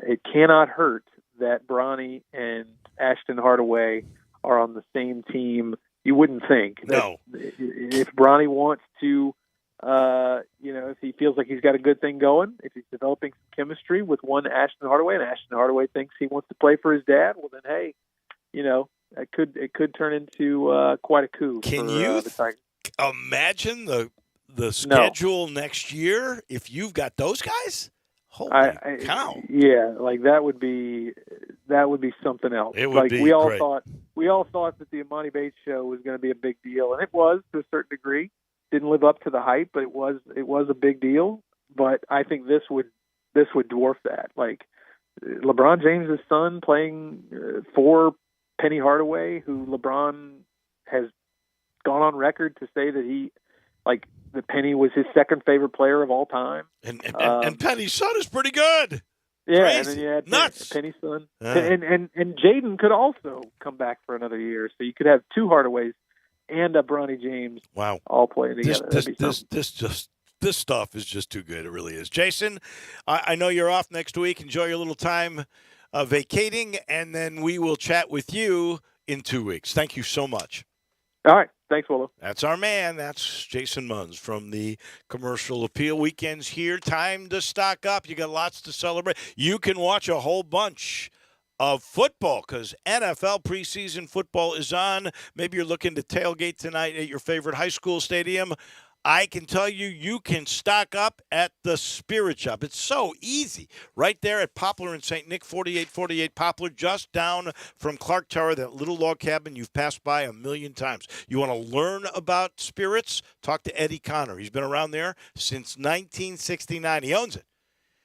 it cannot hurt that Bronny and Ashton Hardaway are on the same team. You wouldn't think. No. If Bronny wants to, if he feels like he's got a good thing going, if he's developing some chemistry with one Ashton Hardaway, and Ashton Hardaway thinks he wants to play for his dad, well then, hey, it could turn into quite a coup. Can for, you the Tigers. Imagine the schedule next year if you've got those guys? Holy cow! Yeah, that would be something else. It would be we all great. thought that the Imani Bates show was going to be a big deal, and it was to a certain degree. Didn't live up to the hype, but it was a big deal. But I think this would dwarf that. LeBron James' son playing for Penny Hardaway, who LeBron has gone on record to say that he that Penny was his second favorite player of all time. And Penny's son is pretty good. Yeah, Crazy. and then you had Nuts. Penny's son. And Jaden could also come back for another year. So you could have two Hardaways and a Bronny James all playing together. This stuff is just too good. It really is. Jason, I know you're off next week. Enjoy your little time vacating, and then we will chat with you in 2 weeks. Thank you so much. All right. Thanks, Wolo. That's our man. That's Jason Munz from the Commercial Appeal. Weekends here. Time to stock up. You got lots to celebrate. You can watch a whole bunch of football because NFL preseason football is on. Maybe you're looking to tailgate tonight at your favorite high school stadium. I can tell you can stock up at the Spirit Shop. It's so easy. Right there at Poplar and St. Nick, 4848 Poplar, just down from Clark Tower, that little log cabin you've passed by a million times. You want to learn about spirits? Talk to Eddie Connor. He's been around there since 1969. He owns it.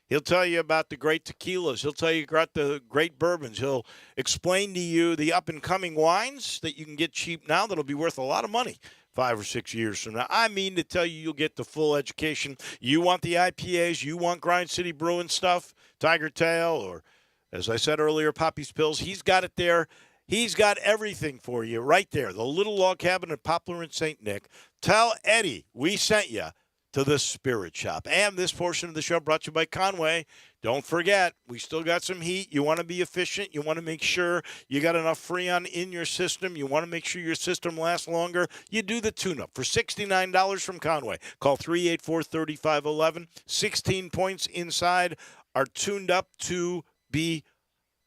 He'll tell you about the great tequilas. He'll tell you about the great bourbons. He'll explain to you the up-and-coming wines that you can get cheap now that'll be worth a lot of money 5 or 6 years from now. I mean to tell you, you'll get the full education. You want the IPAs, you want Grind City Brewing stuff, Tiger Tail, or, as I said earlier, Poppy's Pills. He's got it there. He's got everything for you right there. The little log cabin at Poplar and St. Nick. Tell Eddie we sent you to the Spirit Shop. And this portion of the show brought to you by Conway. Don't forget, we still got some heat. You want to be efficient. You want to make sure you got enough Freon in your system. You want to make sure your system lasts longer. You do the tune-up for $69 from Conway. Call 384-3511. 16 points inside are tuned up to be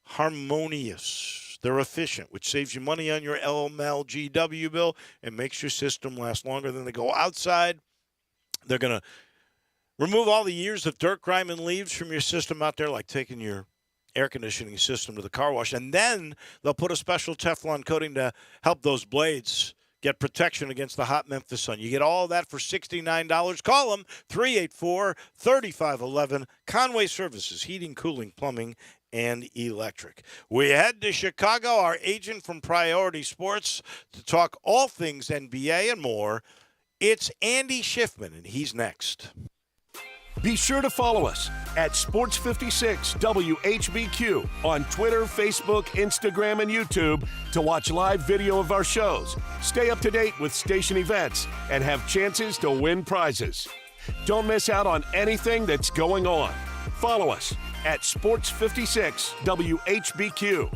harmonious. They're efficient, which saves you money on your LMLGW bill and makes your system last longer. Then they go outside. They're going to Remove all the years of dirt, grime, and leaves from your system out there, like taking your air conditioning system to the car wash. And then they'll put a special Teflon coating to help those blades get protection against the hot Memphis sun. You get all of that for $69. Call them 384-3511. Conway Services, heating, cooling, plumbing, and electric. We head to Chicago, our agent from Priority Sports, to talk all things NBA and more. It's Andy Schiffman, and he's next. Be sure to follow us at Sports56 WHBQ on Twitter, Facebook, Instagram, and YouTube to watch live video of our shows, stay up to date with station events, and have chances to win prizes. Don't miss out on anything that's going on. Follow us at Sports56 WHBQ.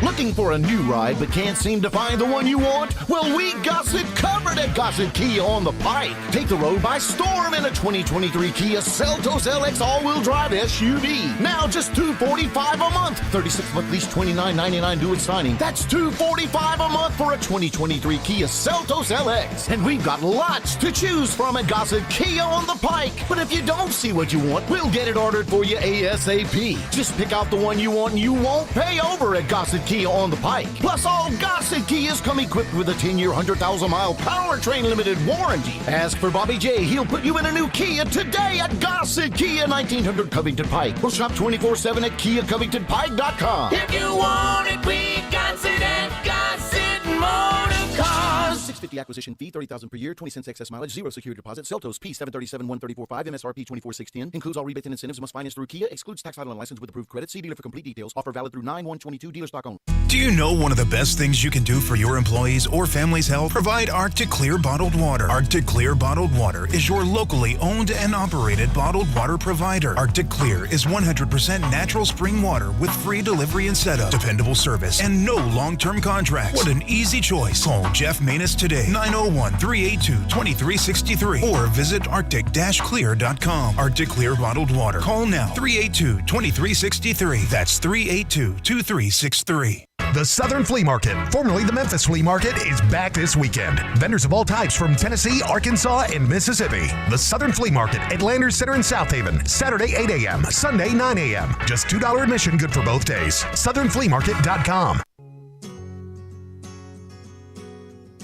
Looking for a new ride but can't seem to find the one you want? Well, we got it covered at Gossett Kia on the Pike. Take the road by storm in a 2023 Kia Seltos LX all-wheel drive SUV. Now just $245 a month. 36-month lease, $29.99 due at signing. That's $245 a month for a 2023 Kia Seltos LX. And we've got lots to choose from at Gossett Kia on the Pike. But if you don't see what you want, we'll get it ordered for you ASAP. Just pick out the one you want and you won't pay over at Gossett Kia on the Pike. Plus, all Gossett Kias come equipped with a 10-year, 100,000-mile powertrain limited warranty. Ask for Bobby J. He'll put you in a new Kia today at Gossett Kia, 1900 Covington Pike. Or shop 24/7 at KiaCovingtonPike.com. If you want it, we got it at Gossett Motor Cars. $650 acquisition fee, $30,000 per year, 20 cents excess mileage, 0 security deposit. Seltos P737 134.5 MSRP 24,610. Includes all rebates and incentives. Must finance through Kia. Excludes tax title and license with approved credit. See dealer for complete details. Offer valid through 9/1/22. Dealer stock only. Do you know one of the best things you can do for your employees or family's health? Provide Arctic Clear bottled water. Arctic Clear bottled water is your locally owned and operated bottled water provider. Arctic Clear is 100% natural spring water with free delivery and setup, dependable service, and no long-term contracts. What an easy choice. Call Jeff Manus today, 901-382-2363, or visit arctic-clear.com. Arctic Clear bottled water. Call now, 382-2363. That's 382-2363. The Southern Flea Market, formerly the Memphis Flea Market, is back this weekend. Vendors of all types from Tennessee, Arkansas, and Mississippi. The Southern Flea Market at Landers Center in South Haven, Saturday 8 a.m., Sunday 9 a.m. Just $2 admission, good for both days. SouthernFleaMarket.com.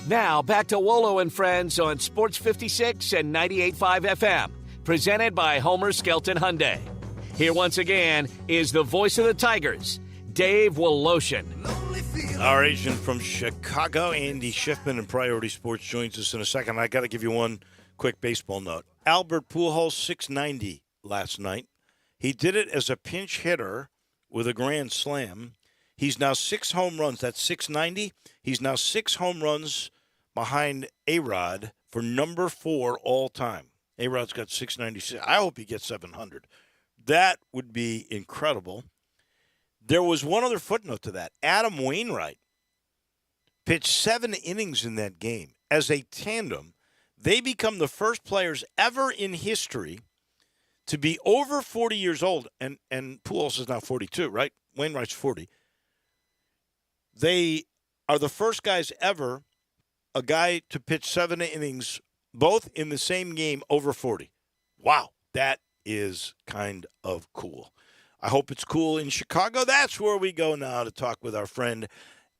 Now back to Wolo and Friends on Sports 56 and 98.5 FM, presented by Homer Skelton Hyundai. Here once again is the voice of the Tigers, Dave Woloshin. Our agent from Chicago, Andy Schiffman, and Priority Sports joins us in a second. I got to give you one quick baseball note. Albert Pujols, 690 last night. He did it as a pinch hitter with a grand slam. He's now 6 home runs. That's 690. He's now 6 home runs behind A-Rod for number 4 all time. A-Rod's got 696. I hope he gets 700. That would be incredible. There was one other footnote to that. Adam Wainwright pitched 7 innings in that game. As a tandem, they become the first players ever in history to be over 40 years old. And Pujols is now 42, right? Wainwright's 40. They are the first guys ever, a guy to pitch 7 innings, both in the same game, over 40. Wow, that is kind of cool. I hope it's cool in Chicago. That's where we go now to talk with our friend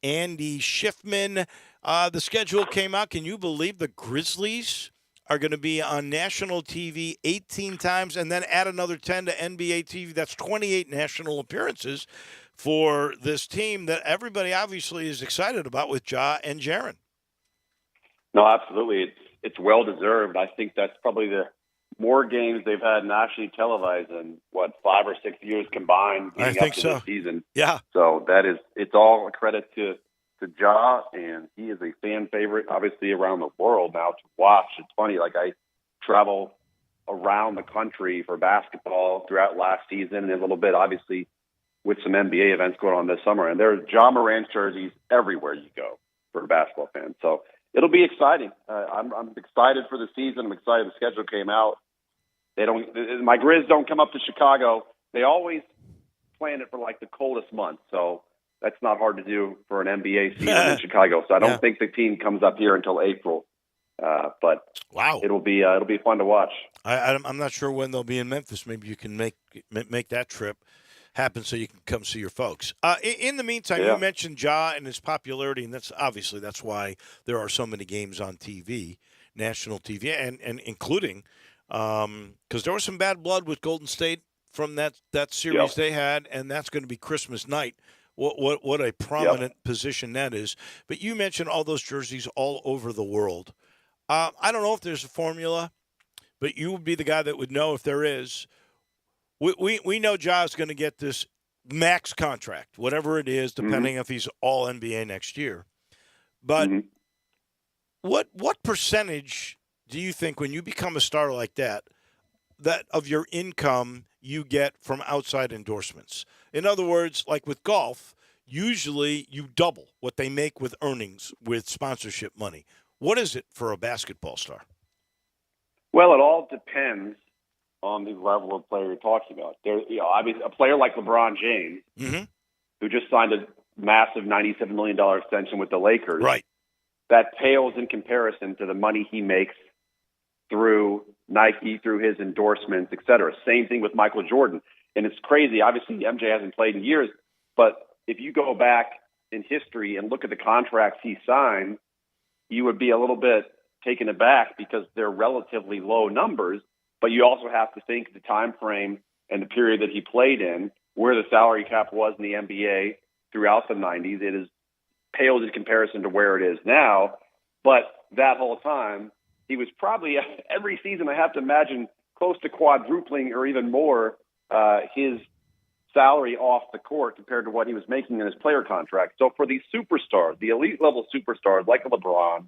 Andy Schiffman. The schedule came out. Can you believe the Grizzlies are going to be on national TV 18 times and then add another 10 to NBA TV? That's 28 national appearances for this team that everybody obviously is excited about with Ja and Jaren. No, absolutely. It's well-deserved. I think that's probably the more games they've had nationally televised in, 5 or 6 years combined leading up to this season. Yeah. So it's all a credit to Ja, and he is a fan favorite, obviously, around the world now to watch. It's funny, I travel around the country for basketball throughout last season and a little bit, obviously, with some NBA events going on this summer. And there's Ja Morant jerseys everywhere you go for basketball fans. So it'll be exciting. I'm excited for the season. I'm excited the schedule came out. My Grizz don't come up to Chicago. They always plan it for the coldest month. So that's not hard to do for an NBA season in Chicago. So I don't think the team comes up here until April. But wow, it'll be fun to watch. I'm not sure when they'll be in Memphis. Maybe you can make that trip happen so you can come see your folks. In the meantime, you mentioned Ja and his popularity, and that's why there are so many games on TV, national TV, and including because there was some bad blood with Golden State from that series they had, and that's going to be Christmas night. What a prominent position that is. But you mentioned all those jerseys all over the world. I don't know if there's a formula, but you would be the guy that would know if there is. We know Ja's going to get this max contract, whatever it is, depending if he's all NBA next year. But what percentage do you think when you become a star like that of your income you get from outside endorsements? In other words, like with golf, usually you double what they make with earnings with sponsorship money. What is it for a basketball star? Well, it all depends on the level of player you're talking about. Obviously, a player like LeBron James, who just signed a massive $97 million extension with the Lakers, right? That pales in comparison to the money he makes through Nike, through his endorsements, et cetera. Same thing with Michael Jordan. And it's crazy. Obviously, MJ hasn't played in years, but if you go back in history and look at the contracts he signed, you would be a little bit taken aback because they're relatively low numbers. But you also have to think the time frame and the period that he played in, where the salary cap was in the NBA throughout the 90s. It is pales in comparison to where it is now. But that whole time, he was probably every season, I have to imagine, close to quadrupling or even more his salary off the court compared to what he was making in his player contract. So for these superstars, the elite level superstars like LeBron,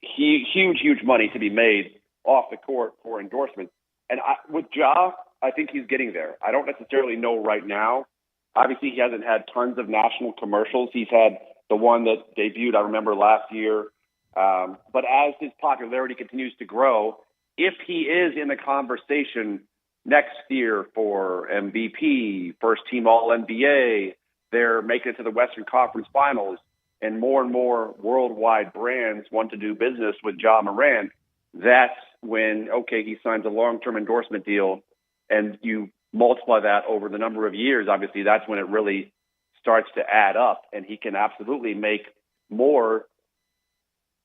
huge money to be made off the court for endorsements. And with Ja, I think he's getting there. I don't necessarily know right now. Obviously, he hasn't had tons of national commercials. He's had the one that debuted, I remember, last year. But as his popularity continues to grow, if he is in the conversation next year for MVP, first team All-NBA, they're making it to the Western Conference Finals, and more worldwide brands want to do business with Ja Morant, that's when, he signs a long-term endorsement deal, and you multiply that over the number of years, obviously that's when it really starts to add up, and he can absolutely make more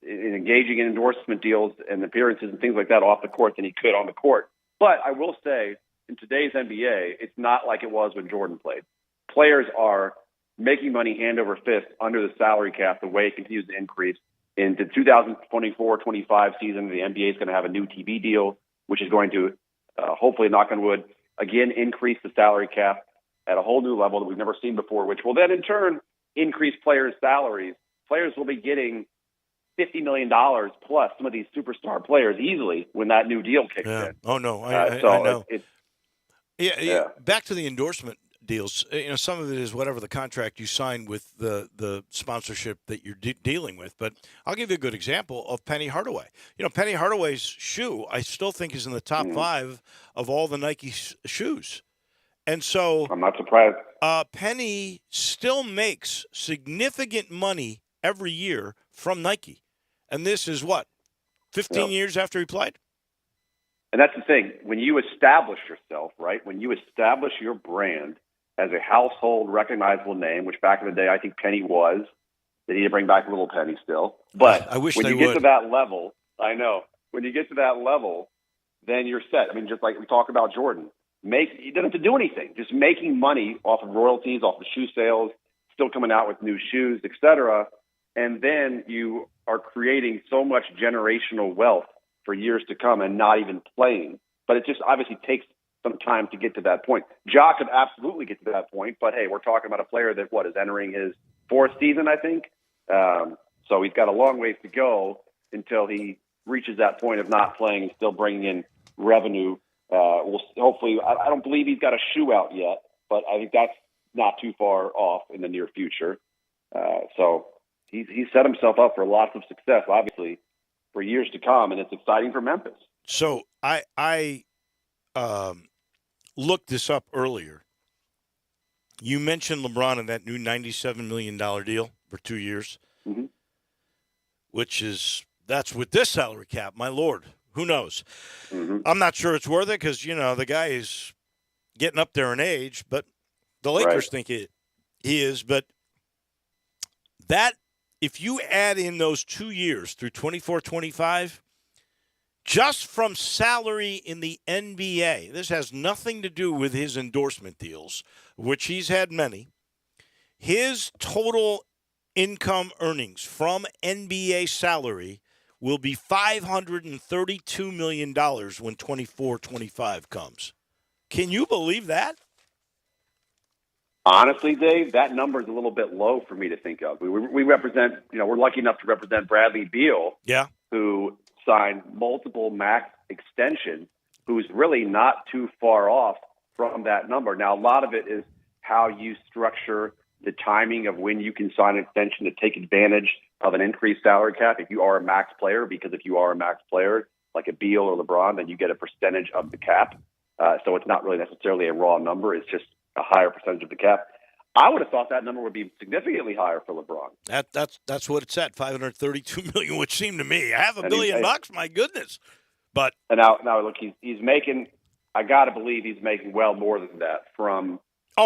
in engaging in endorsement deals and appearances and things like that off the court than he could on the court. But I will say, in today's NBA, it's not like it was when Jordan played. Players are making money hand over fist under the salary cap the way it continues to increase. In the 2024-25 season, the NBA is going to have a new TV deal, which is going to, hopefully, knock on wood, again increase the salary cap at a whole new level that we've never seen before, which will then in turn increase players' salaries. Players will be getting $50 million plus, some of these superstar players, easily when that new deal kicks in. Oh, no, I know. Yeah. Back to the endorsement deals. Some of it is whatever the contract you sign with the sponsorship that you're dealing with. But I'll give you a good example of Penny Hardaway. Penny Hardaway's shoe, I still think, is in the top 5 of all the Nike shoes. And so I'm not surprised. Penny still makes significant money every year from Nike. And this is 15 years after he played? And that's the thing. When you establish yourself, right, when you establish your brand as a household recognizable name, which back in the day I think Penny was, they need to bring back Little Penny still. But I wish when they you get would. to that level, I know, when you get to that level, then you're set. I mean, just like we talk about Jordan, he doesn't have to do anything. Just making money off of royalties, off of shoe sales, still coming out with new shoes, et cetera. And then you are creating so much generational wealth for years to come and not even playing. But it just obviously takes some time to get to that point. Ja could absolutely get to that point, but hey, we're talking about a player that, is entering his 4th season, I think. So he's got a long ways to go until he reaches that point of not playing and still bringing in revenue. We'll hopefully, I don't believe he's got a shoe out yet, but I think that's not too far off in the near future. So he's set himself up for lots of success, obviously, for years to come, and it's exciting for Memphis. So I looked this up earlier. You mentioned LeBron and that new $97 million deal for 2 years, which is That's with this salary cap, my Lord. Who knows? Mm-hmm. I'm not sure it's worth it because, the guy is getting up there in age, but the Lakers think he is. But that, if you add in those 2 years through 24-25, just from salary in the NBA, this has nothing to do with his endorsement deals, which he's had many. His total income earnings from NBA salary will be $532 million when 24-25 comes. Can you believe that? Honestly, Dave, that number is a little bit low for me to think of. We represent, we're lucky enough to represent Bradley Beal, who signed multiple max extension, who's really not too far off from that number. Now, a lot of it is how you structure the timing of when you can sign an extension to take advantage of an increased salary cap if you are a max player, because if you are a max player, like a Beal or LeBron, then you get a percentage of the cap. So it's not really necessarily a raw number. It's just a higher percentage of the cap. I would have thought that number would be significantly higher for LeBron. That's what it's at, $532 million, which seemed to me $500 million bucks. My goodness! But and now look, he's making. I got to believe he's making well more than that from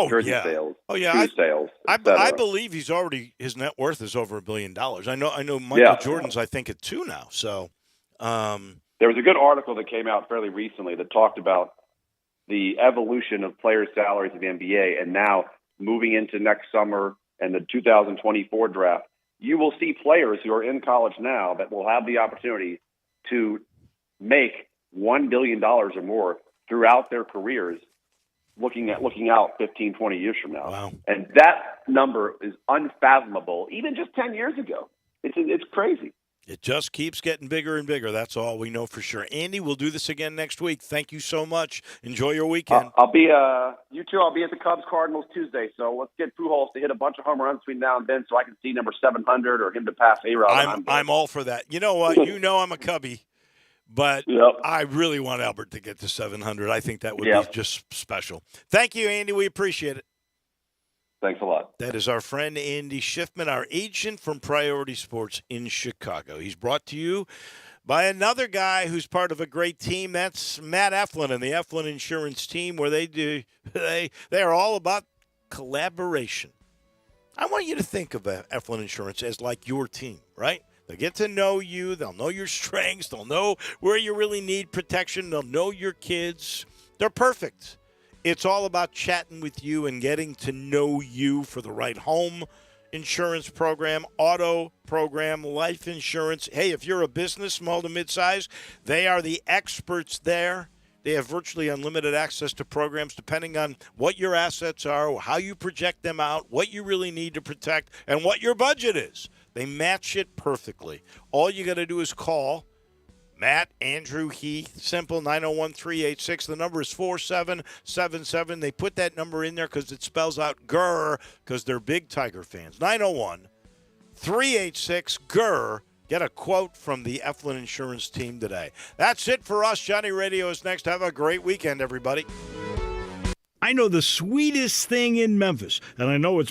jersey sales. Shoe sales. I believe he's already, his net worth is over $1 billion. I know Michael Jordan's, I think, at 2 now. So there was a good article that came out fairly recently that talked about the evolution of players' salaries in the NBA, and now moving into next summer and the 2024 draft, you will see players who are in college now that will have the opportunity to make $1 billion or more throughout their careers, looking out 15, 20 years from now. Wow. And that number is unfathomable, even just 10 years ago. It's crazy. It just keeps getting bigger and bigger. That's all we know for sure. Andy, we'll do this again next week. Thank you so much. Enjoy your weekend. I'll be you too. I'll be at the Cubs-Cardinals Tuesday. So let's get Pujols to hit a bunch of home runs between now and then, so I can see number 700 or him to pass A-Rod. I'm all for that. You know what? I'm a Cubby, but I really want Albert to get to 700. I think that would be just special. Thank you, Andy. We appreciate it. Thanks a lot. That is our friend Andy Schiffman, our agent from Priority Sports in Chicago. He's brought to you by another guy who's part of a great team. That's Matt Eflin and the Eflin Insurance Team, where they are all about collaboration. I want you to think of Eflin Insurance as like your team, right? They'll get to know you. They'll know your strengths. They'll know where you really need protection. They'll know your kids. They're perfect. It's all about chatting with you and getting to know you for the right home insurance program, auto program, life insurance. Hey, if you're a business, small to mid-size, they are the experts there. They have virtually unlimited access to programs depending on what your assets are, how you project them out, what you really need to protect, and what your budget is. They match it perfectly. All you got to do is call Matt, Andrew, Heath, simple, 901-386. The number is 4777. They put that number in there because it spells out GUR, because they're big Tiger fans. 901-386-GUR. Get a quote from the Eflin Insurance Team today. That's it for us. Johnny Radio is next. Have a great weekend, everybody. I know the sweetest thing in Memphis, and I know it's